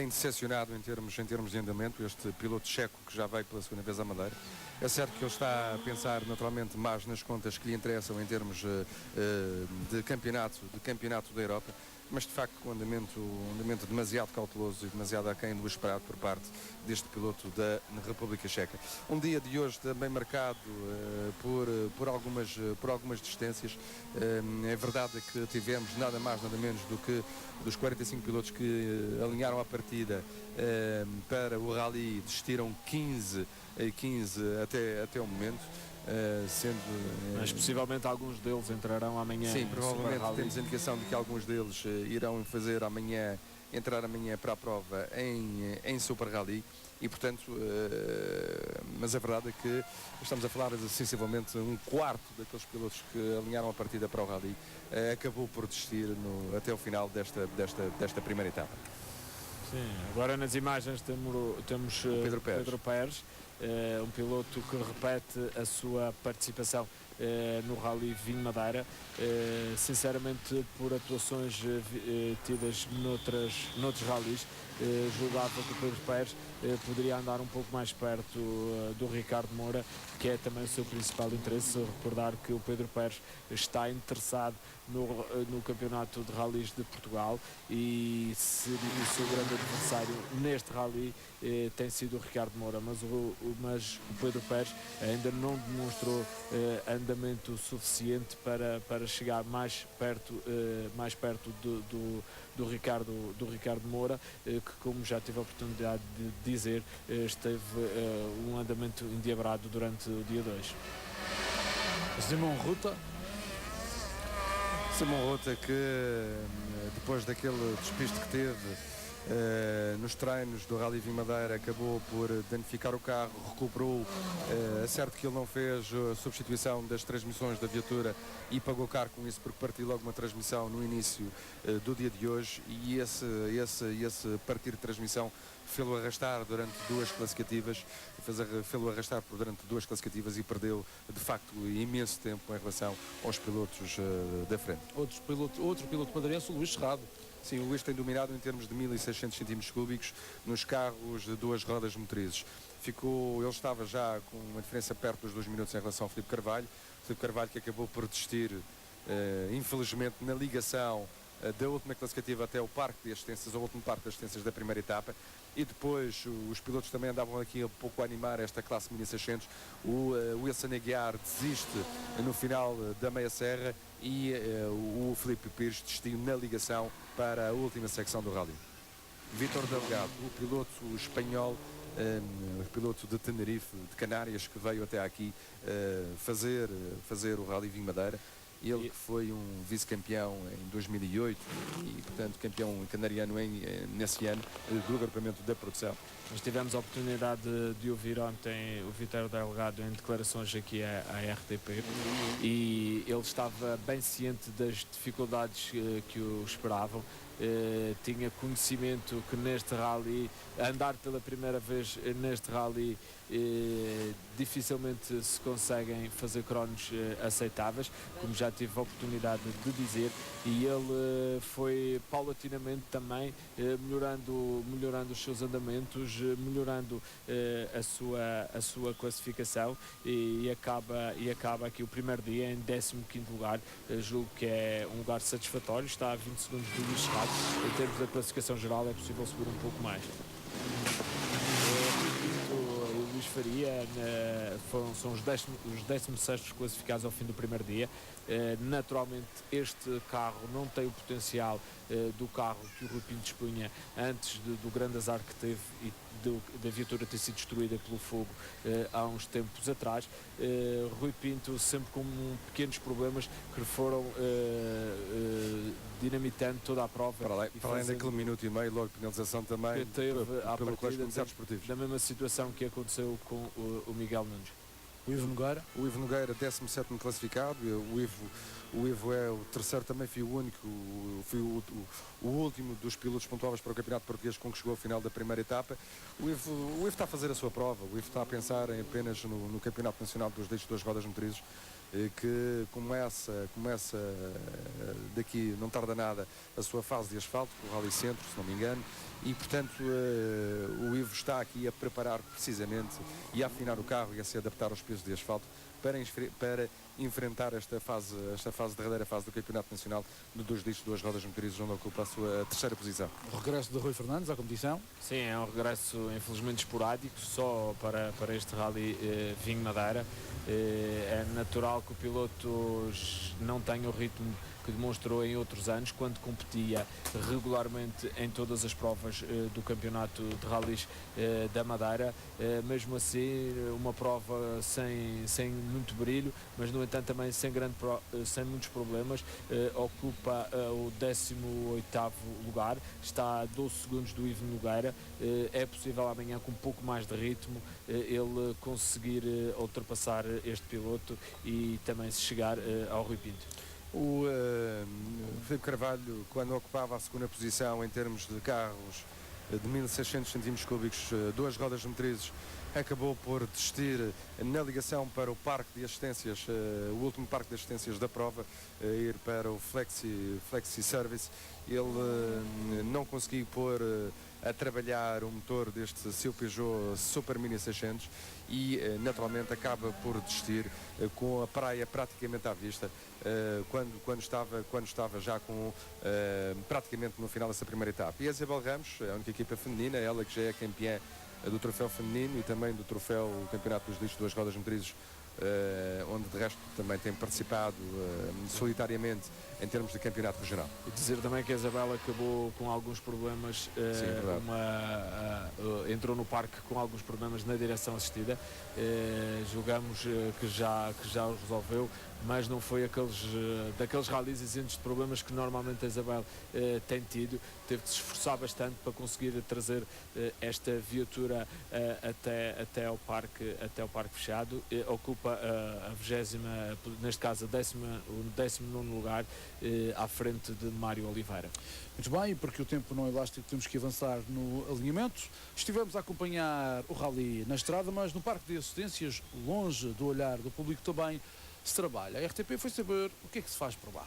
[SPEAKER 12] decepcionado em termos de andamento, este piloto checo que já veio pela segunda vez à Madeira. É certo que ele está a pensar naturalmente mais nas contas que lhe interessam em termos de campeonato da Europa, mas de facto um andamento demasiado cauteloso e demasiado aquém do esperado por parte deste piloto da República Checa. Um dia de hoje também marcado por algumas distâncias. É verdade que tivemos nada mais nada menos do que dos 45 pilotos que alinharam a partida para o Rally, desistiram 15 até o momento.
[SPEAKER 13] Mas possivelmente alguns deles entrarão amanhã.
[SPEAKER 12] Sim, provavelmente temos a indicação de que alguns deles irão entrar amanhã para a prova em Super Rally e portanto, mas a verdade é que estamos a falar de sensivelmente um quarto daqueles pilotos que alinharam a partida para o Rally acabou por desistir até o final desta primeira etapa.
[SPEAKER 13] Sim, agora nas imagens temos Pedro Pérez, um piloto que repete a sua participação no Rally Vinho Madeira, sinceramente por atuações tidas noutros rallies, julgava que o Pedro Pérez poderia andar um pouco mais perto do Ricardo Moura, que é também o seu principal interesse. Recordar que o Pedro Pérez está interessado no campeonato de rallies de Portugal e o seu grande adversário neste rally tem sido o Ricardo Moura, mas o Pedro Pérez ainda não demonstrou andamento suficiente para chegar mais perto do Ricardo Moura, que, como já tive a oportunidade de dizer, esteve um andamento endiabrado durante o dia 2.
[SPEAKER 2] Simon Ruta
[SPEAKER 12] que depois daquele despiste que teve nos treinos do Rally Vinho Madeira acabou por danificar o carro, recuperou. É certo que ele não fez a substituição das transmissões da viatura e pagou caro com isso, porque partiu logo uma transmissão no início do dia de hoje e esse partir de transmissão fê-lo arrastar durante duas classificativas, e perdeu de facto imenso tempo em relação aos pilotos da frente.
[SPEAKER 2] Outro piloto madeirense, o Luís Cerrado.
[SPEAKER 12] Sim, o Luís tem dominado em termos de 1600 cm3 nos carros de duas rodas motrizes. Ele estava já com uma diferença perto dos 2 minutos em relação ao Filipe Carvalho. Filipe Carvalho que acabou por desistir, infelizmente, na ligação da última classificativa até o parque de assistências, ao último parque de assistências da primeira etapa. E depois os pilotos também andavam aqui um pouco a animar esta classe 1600. O Wilson Aguiar desiste no final da meia serra e o Filipe Pires desistiu na ligação para a última secção do Rally. Vítor Delgado, o piloto espanhol, o piloto de Tenerife, de Canárias, que veio até aqui fazer o Rally Vinho Madeira. Ele que foi um vice-campeão em 2008 e, portanto, campeão canariano nesse ano do agrupamento da produção.
[SPEAKER 13] Nós tivemos a oportunidade de ouvir ontem o Vítor Delgado em declarações aqui à RTP e ele estava bem ciente das dificuldades que o esperavam. Tinha conhecimento que neste rally, andar pela primeira vez neste rally, dificilmente se conseguem fazer cronos aceitáveis, como já tive a oportunidade de dizer, e ele foi paulatinamente também melhorando os seus andamentos, melhorando a sua classificação e acaba aqui o primeiro dia em 15º lugar. Julgo que é um lugar satisfatório, está a 20 segundos do Luís Cerrado. Em termos da classificação geral é possível subir um pouco mais. O Luís Faria são os 16º classificados ao fim do primeiro dia. Naturalmente este carro não tem o potencial do carro que o Rui Pinto dispunha antes do grande azar que teve e da viatura ter sido destruída pelo fogo há uns tempos atrás. Rui Pinto sempre com pequenos problemas que foram dinamitando toda a prova.
[SPEAKER 12] Para além daquele minuto e meio logo de penalização também
[SPEAKER 13] teve
[SPEAKER 12] pelo Colégio de Comissários Esportivos.
[SPEAKER 13] Da mesma situação que aconteceu com o Miguel Nunes.
[SPEAKER 2] O Ivo Nogueira,
[SPEAKER 12] 17º classificado. O Ivo é o terceiro, também foi o único, foi o último dos pilotos pontuáveis para o Campeonato Português com que chegou ao final da primeira etapa. O Ivo está a fazer a sua prova, o Ivo está a pensar apenas no Campeonato Nacional das duas rodas motrizes. que começa daqui, não tarda nada, a sua fase de asfalto, o Rally Centro, se não me engano, e portanto o Ivo está aqui a preparar precisamente e a afinar o carro e a se adaptar aos pesos de asfalto para enfrentar esta derradeira fase do Campeonato Nacional de 2 discos, 2 rodas motorizas, onde ocupa a sua terceira posição.
[SPEAKER 2] O regresso de Rui Fernandes à competição?
[SPEAKER 13] Sim, é um regresso infelizmente esporádico, só para este Rally Vinho Madeira. É natural que o piloto não tenha o ritmo que demonstrou em outros anos, quando competia regularmente em todas as provas do campeonato de rallies da Madeira. Mesmo assim, uma prova sem muito brilho, mas no entanto também sem muitos problemas. Ocupa o 18º lugar, está a 12 segundos do Ivo Nogueira. É possível amanhã, com um pouco mais de ritmo, ele conseguir ultrapassar este piloto e também se chegar ao Rui Pinto.
[SPEAKER 12] O Filipe Carvalho, quando ocupava a segunda posição em termos de carros de 1600 cm3, 2 rodas motorizes, acabou por desistir na ligação para o parque de assistências, o último parque de assistências da prova, ir para o Flexi Service. Ele não conseguiu pôr a trabalhar o motor deste seu Peugeot Super Mini 600 e naturalmente acaba por desistir com a praia praticamente à vista, quando estava já praticamente no final dessa primeira etapa. E a Isabel Ramos, a única equipa feminina, ela que já é campeã do troféu feminino e também do troféu Campeonato dos Discos 2 rodas motrizes, onde de resto também tem participado solitariamente em termos de campeonato regional.
[SPEAKER 13] E dizer também que a Isabela acabou com alguns problemas, entrou no parque com alguns problemas na direção assistida. Julgamos que já os resolveu, mas não foi daqueles rallies isentos de problemas que normalmente a Isabel tem tido. Teve de se esforçar bastante para conseguir trazer esta viatura até ao parque fechado. Ocupa a 20ª, neste caso o 19º lugar, à frente de Mário Oliveira.
[SPEAKER 2] Muito bem, porque o tempo não é elástico, temos que avançar no alinhamento. Estivemos a acompanhar o rally na estrada, mas no parque de assistências, longe do olhar do público, também se trabalha. A RTP foi saber o que é que se faz por lá.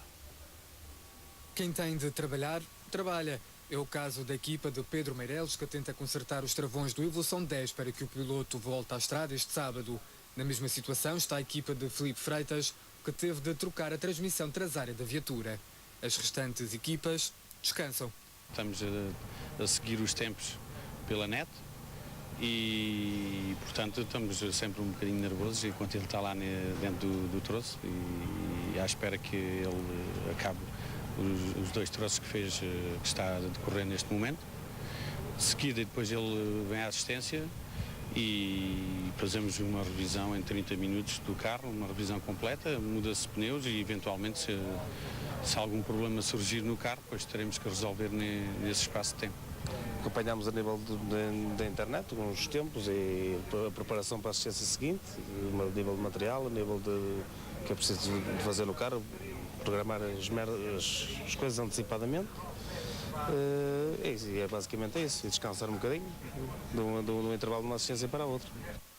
[SPEAKER 8] Quem tem de trabalhar, trabalha. É o caso da equipa de Pedro Meireles, que tenta consertar os travões do Evolução 10 para que o piloto volte à estrada este sábado. Na mesma situação está a equipa de Filipe Freitas, que teve de trocar a transmissão traseira da viatura. As restantes equipas descansam.
[SPEAKER 15] Estamos a seguir os tempos pela net e, portanto, estamos sempre um bocadinho nervosos enquanto ele está lá dentro do troço e à espera que ele acabe os 2 troços que fez, que está a decorrer neste momento. De seguida, depois ele vem à assistência e fazemos uma revisão em 30 minutos do carro, uma revisão completa, muda-se pneus e eventualmente se algum problema surgir no carro, depois teremos que resolver nesse espaço de tempo.
[SPEAKER 16] Acompanhamos a nível da internet os tempos e a preparação para a assistência seguinte, a nível de material, a nível que é preciso de fazer no carro, programar as coisas antecipadamente. E basicamente é isso, e descansar um bocadinho de um intervalo de uma assistência para a outra.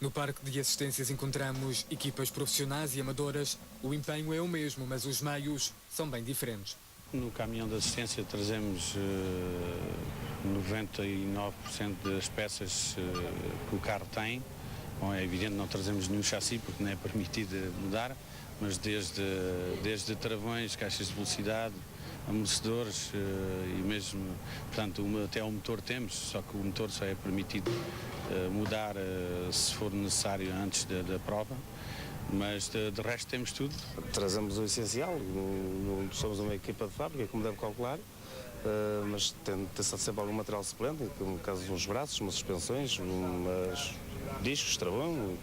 [SPEAKER 8] No parque de assistências encontramos equipas profissionais e amadoras. O empenho é o mesmo, mas os meios são bem diferentes.
[SPEAKER 15] No caminhão de assistência trazemos 99% das peças que o carro tem. Bom, é evidente que não trazemos nenhum chassi porque não é permitido mudar, mas desde travões, caixas de velocidade, amortecedores e mesmo, portanto, até o motor temos, só que o motor só é permitido mudar se for necessário antes da prova, mas de resto temos tudo.
[SPEAKER 16] Trazemos o essencial, somos uma equipa de fábrica, como deve calcular, mas tem sempre algum material suplente, no caso de uns braços, umas suspensões, umas discos, travão,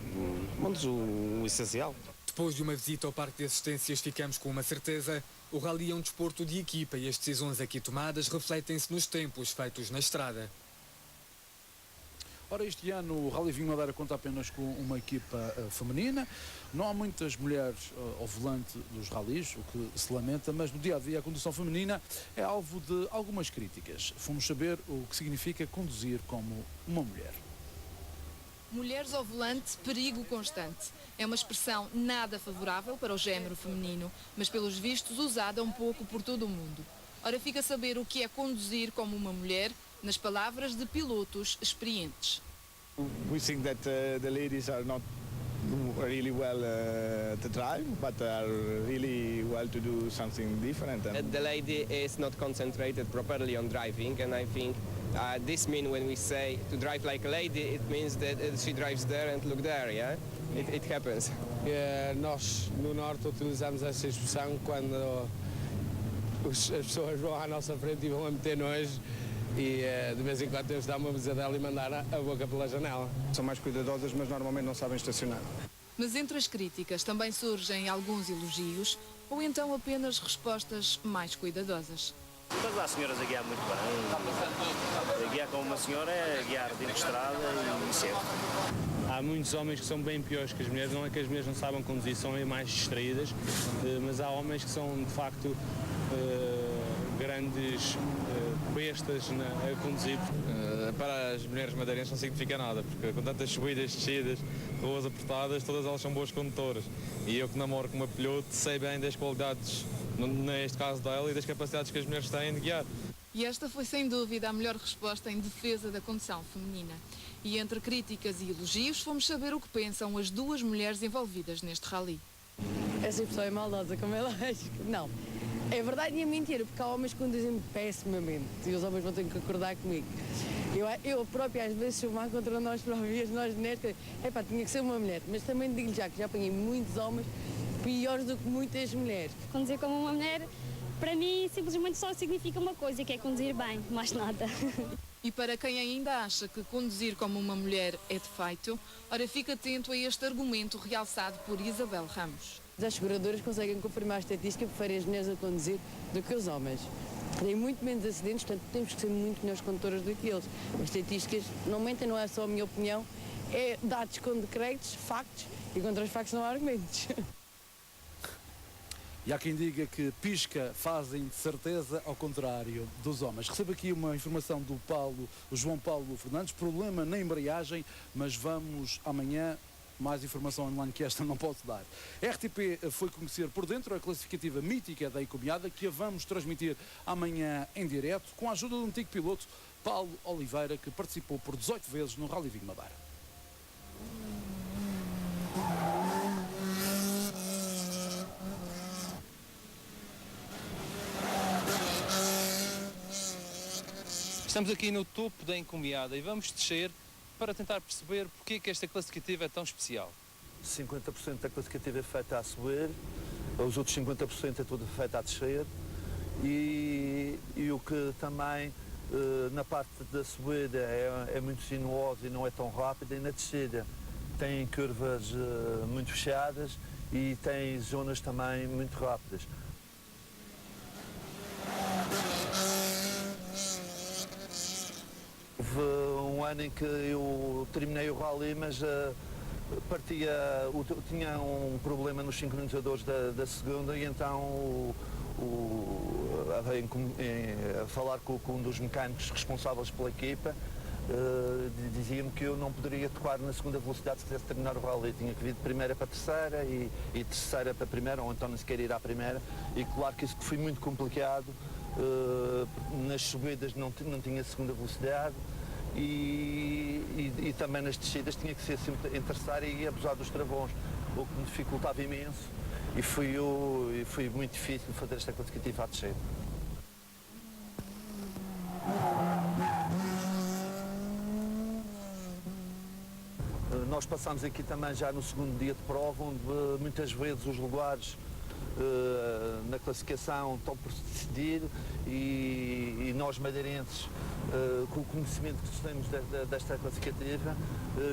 [SPEAKER 16] o essencial.
[SPEAKER 8] Depois de uma visita ao parque de assistências, ficamos com uma certeza: o rally é um desporto de equipa e as decisões aqui tomadas refletem-se nos tempos feitos na estrada.
[SPEAKER 2] Ora, este ano o Rally Vinho Madeira conta apenas com uma equipa feminina. Não há muitas mulheres ao volante dos rallies, o que se lamenta, mas no dia-a-dia a condução feminina é alvo de algumas críticas. Fomos saber o que significa conduzir como uma mulher.
[SPEAKER 3] Mulheres ao volante, perigo constante. É uma expressão nada favorável para o género feminino, mas pelos vistos usada um pouco por todo o mundo. Ora, fica a saber o que é conduzir como uma mulher, nas palavras de pilotos experientes.
[SPEAKER 17] We think that the ladies are not really well to drive, but are really well to do something different.
[SPEAKER 18] The lady is not concentrated properly on driving, and I think this means when we say to drive like a lady, it means that she drives there and look there, yeah? It happens.
[SPEAKER 19] Nós no Norte utilizamos essa expressão quando as pessoas vão à nossa frente e vão a meter nojo e de vez em quando temos de dar uma besadela e mandar a boca pela janela.
[SPEAKER 17] São mais cuidadosas, mas normalmente não sabem estacionar.
[SPEAKER 3] Mas entre as críticas também surgem alguns elogios ou então apenas respostas mais cuidadosas.
[SPEAKER 6] Mas há senhoras a guiar muito bem. Guiar como uma senhora é guiar de estrada e sempre.
[SPEAKER 20] Há muitos homens que são bem piores que as mulheres, não é que as mulheres não sabem conduzir, são mais distraídas, mas há homens que são de facto grandes bestas a conduzir.
[SPEAKER 21] Para as mulheres madeirenses não significa nada, porque com tantas subidas, descidas, ruas apertadas, todas elas são boas condutoras. E eu que namoro com uma piloto sei bem das qualidades, neste caso dela, e das capacidades que as mulheres têm de guiar.
[SPEAKER 3] E esta foi sem dúvida a melhor resposta em defesa da condução feminina. E entre críticas e elogios fomos saber o que pensam as duas mulheres envolvidas neste rally.
[SPEAKER 22] Essa pessoa é maldosa, como é lógico. Não, é verdade e é mentira, porque há homens que conduzem pessimamente e os homens vão ter que acordar comigo. Eu própria às vezes sou má contra nós próprios, nós mulheres, tinha que ser uma mulher, mas também digo já que já apanhei muitos homens piores do que muitas mulheres.
[SPEAKER 23] Conduzir como uma mulher, para mim, simplesmente só significa uma coisa, que é conduzir bem, mais nada.
[SPEAKER 3] E para quem ainda acha que conduzir como uma mulher é defeito, ora fica atento a este argumento realçado por Isabel Ramos.
[SPEAKER 22] As seguradoras conseguem confirmar a estatística que preferem as mulheres a conduzir do que os homens. Têm muito menos acidentes, portanto temos que ser muito melhores condutoras do que eles. As estatísticas não mentem, não é só a minha opinião, é dados com decretos, factos, e contra os factos não há argumentos.
[SPEAKER 2] E há quem diga que pisca fazem de certeza ao contrário dos homens. Recebo aqui uma informação do João Paulo Fernandes, problema na embreagem, mas vamos amanhã, mais informação online que esta não posso dar. A RTP foi conhecer por dentro a classificativa mítica da Encomiada, que a vamos transmitir amanhã em direto, com a ajuda do antigo piloto Paulo Oliveira, que participou por 18 vezes no Rally Vinho Madeira.
[SPEAKER 24] Estamos aqui no topo da Encomiada e vamos descer para tentar perceber porque é que esta classificativa é tão especial.
[SPEAKER 25] 50% da classificativa é feita a subir, os outros 50% é tudo feito a descer e o que também na parte da subida é muito sinuosa e não é tão rápida, e na descida tem curvas muito fechadas e tem zonas também muito rápidas. Houve um ano em que eu terminei o rally, mas tinha um problema nos sincronizadores da segunda, e então a falar com um dos mecânicos responsáveis pela equipa, dizia-me que eu não poderia tocar na segunda velocidade se quisesse terminar o rally. Tinha que vir de primeira para terceira e terceira para primeira, ou então nem sequer ir à primeira. E claro que isso foi muito complicado. Nas subidas não tinha segunda velocidade e também nas descidas tinha que ser sempre em terceira e abusar dos travões, o que me dificultava imenso, e foi muito difícil fazer esta classificativa a descer. Nós passamos aqui também já no segundo dia de prova, onde muitas vezes os lugares na classificação estão por se decidir, e nós madeirenses, com o conhecimento que temos desta classificativa,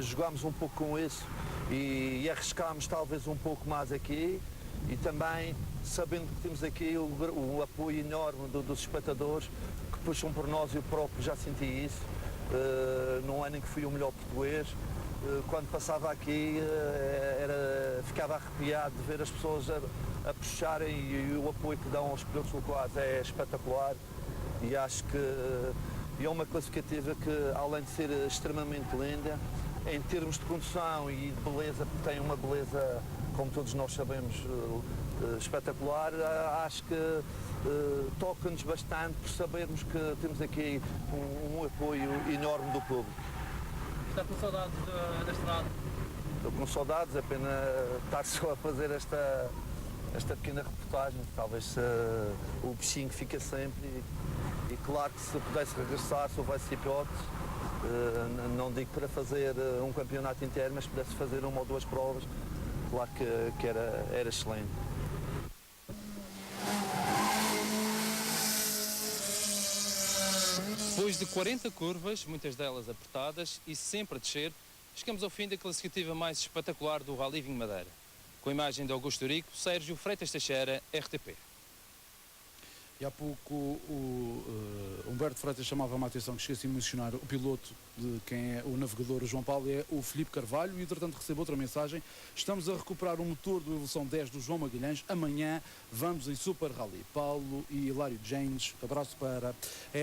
[SPEAKER 25] jogámos um pouco com isso e arriscámos talvez um pouco mais aqui, e também sabendo que temos aqui o apoio enorme dos espectadores que puxam por nós. Eu próprio já senti isso num ano em que fui o melhor português. Quando passava aqui ficava arrepiado de ver as pessoas a puxarem, e o apoio que dão aos pilotos locais é espetacular, e acho que é uma classificativa que, além de ser extremamente linda, em termos de condução e de beleza, porque tem uma beleza, como todos nós sabemos, espetacular. Acho que toca-nos bastante por sabermos que temos aqui um apoio enorme do público.
[SPEAKER 24] Está com saudades da estrada?
[SPEAKER 25] Estou com saudades, é pena estar só a fazer esta pequena reportagem. Talvez o bichinho fica sempre e claro que se pudesse regressar, se houvesse hipótese, não digo para fazer um campeonato inteiro, mas se pudesse fazer uma ou duas provas, claro que era excelente.
[SPEAKER 24] Depois de 40 curvas, muitas delas apertadas e sempre a descer, chegamos ao fim da classificativa mais espetacular do Rally Vinho Madeira. Com a imagem de Augusto Eurico, Sérgio Freitas Teixeira, RTP.
[SPEAKER 2] E há pouco o Humberto Freitas chamava-me a atenção que esqueci de mencionar o piloto de quem é o navegador, o João Paulo, é o Filipe Carvalho, e entretanto recebo outra mensagem. Estamos a recuperar o motor do Evolução 10 do João Magalhães. Amanhã vamos em Super Rally. Paulo e Hilário James, abraço para a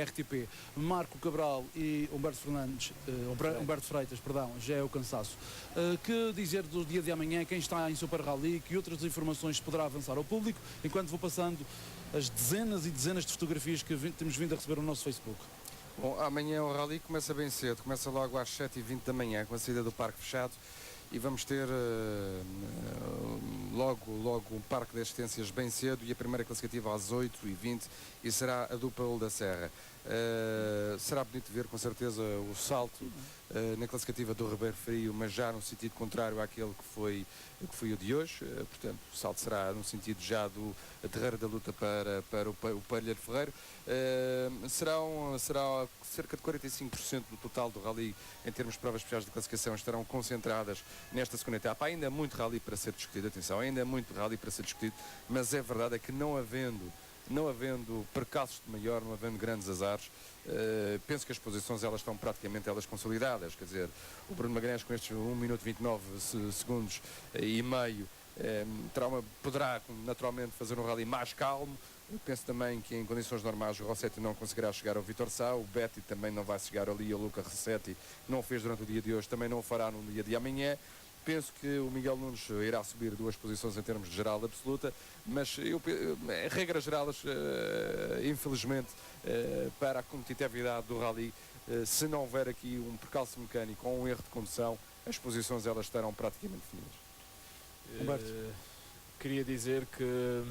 [SPEAKER 2] RTP. Marco Cabral e Humberto Freitas, perdão, já é o cansaço. Que dizer do dia de amanhã, quem está em Super Rally, que outras informações poderá avançar ao público, enquanto vou passando as dezenas e dezenas de fotografias que temos vindo a receber no nosso Facebook.
[SPEAKER 12] Bom, amanhã o Rally começa bem cedo, começa logo às 7h20 da manhã, com a saída do Parque Fechado, e vamos ter logo um parque de assistências bem cedo e a primeira classificativa às 8h20 e será a do Paulo da Serra. Será bonito ver com certeza o salto na classificativa do Ribeiro Frio, mas já no sentido contrário àquele que foi o de hoje. Portanto, o salto será no sentido já do terreiro da luta para o Palheiro Ferreiro. Será cerca de 45% do total do Rally em termos de provas especiais de classificação estarão concentradas nesta segunda etapa. Ainda há muito Rally para ser discutido, atenção, ainda há muito Rally para ser discutido, mas é verdade é que não havendo percalços de maior, não havendo grandes azares, penso que as posições elas estão praticamente consolidadas. Quer dizer, o Bruno Magalhães com estes 1 minuto 29 segundos e meio poderá naturalmente fazer um rally mais calmo. Eu penso também que em condições normais o Rossetti não conseguirá chegar ao Vítor Sá, o Betty também não vai chegar ali, o Luca Rossetti não o fez durante o dia de hoje, também não o fará no dia de amanhã. Penso que o Miguel Nunes irá subir 2 posições em termos de geral absoluta, mas regra geral, infelizmente, para a competitividade do Rally, se não houver aqui um percalço mecânico ou um erro de condução, as posições elas estarão praticamente definidas.
[SPEAKER 2] Humberto.
[SPEAKER 13] Queria dizer que,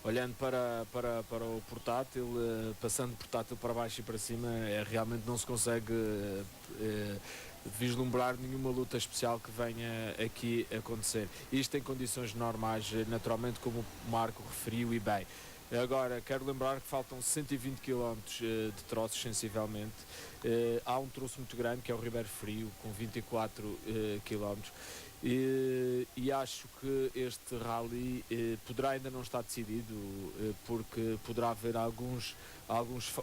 [SPEAKER 13] olhando para o portátil, passando portátil para baixo e para cima, realmente não se consegue vislumbrar nenhuma luta especial que venha aqui acontecer. Isto em condições normais, naturalmente, como o Marco referiu e bem. Agora, quero lembrar que faltam 120 km de troços, sensivelmente. Há um troço muito grande, que é o Ribeiro Frio, com 24 km. E acho que este rally poderá ainda não estar decidido, porque poderá haver alguns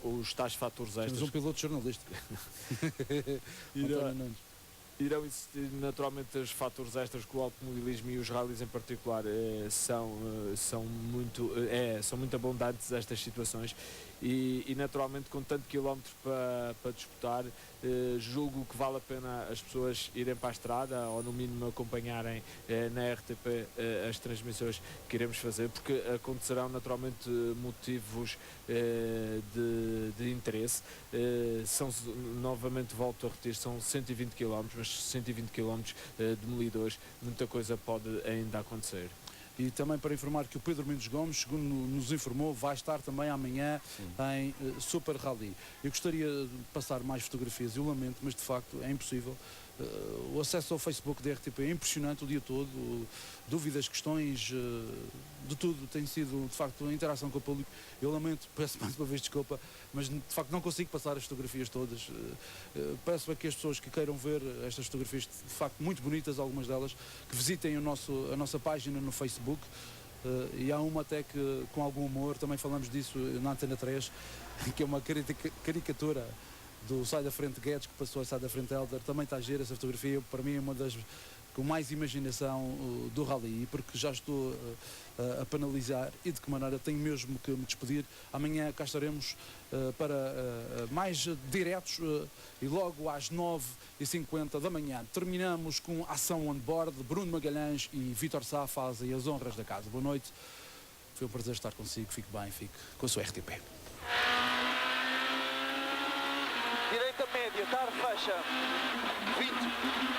[SPEAKER 13] os tais fatores extras.
[SPEAKER 2] Temos um piloto jornalístico.
[SPEAKER 13] Irão existir naturalmente os fatores extras que o automobilismo e os rallies em particular são muito abundantes estas situações e naturalmente com tanto quilómetro para disputar, julgo que vale a pena as pessoas irem para a estrada ou no mínimo acompanharem na RTP as transmissões que iremos fazer, porque acontecerão naturalmente motivos de interesse. Novamente volto a repetir, são 120 km, mas 120 km demolidores, muita coisa pode ainda acontecer.
[SPEAKER 2] E também para informar que o Pedro Mendes Gomes, segundo nos informou, vai estar também amanhã em Super Rally. Eu gostaria de passar mais fotografias, eu lamento, mas de facto é impossível. O acesso ao Facebook da RTP é impressionante o dia todo, dúvidas, questões, de tudo, tem sido de facto a interação com o público. Eu lamento, peço mais uma vez desculpa, mas de facto não consigo passar as fotografias todas. Peço a que as pessoas que queiram ver estas fotografias, de facto muito bonitas, algumas delas, que visitem a nossa página no Facebook. E há uma até que com algum humor, também falamos disso na Antena 3, que é uma caricatura do Sai da Frente Guedes, que passou a Sai da Frente Helder. Também está a gira essa fotografia, para mim é uma das com mais imaginação do rally, porque já estou a penalizar e de que maneira tenho mesmo que me despedir. Amanhã cá estaremos para mais diretos e logo às 9h50 da manhã terminamos com ação on board. Bruno Magalhães e Vítor Sá fazem as honras da casa. Boa noite, foi um prazer estar consigo, fique bem, fique com a sua RTP.
[SPEAKER 14] Direita média, Tar fecha, 20.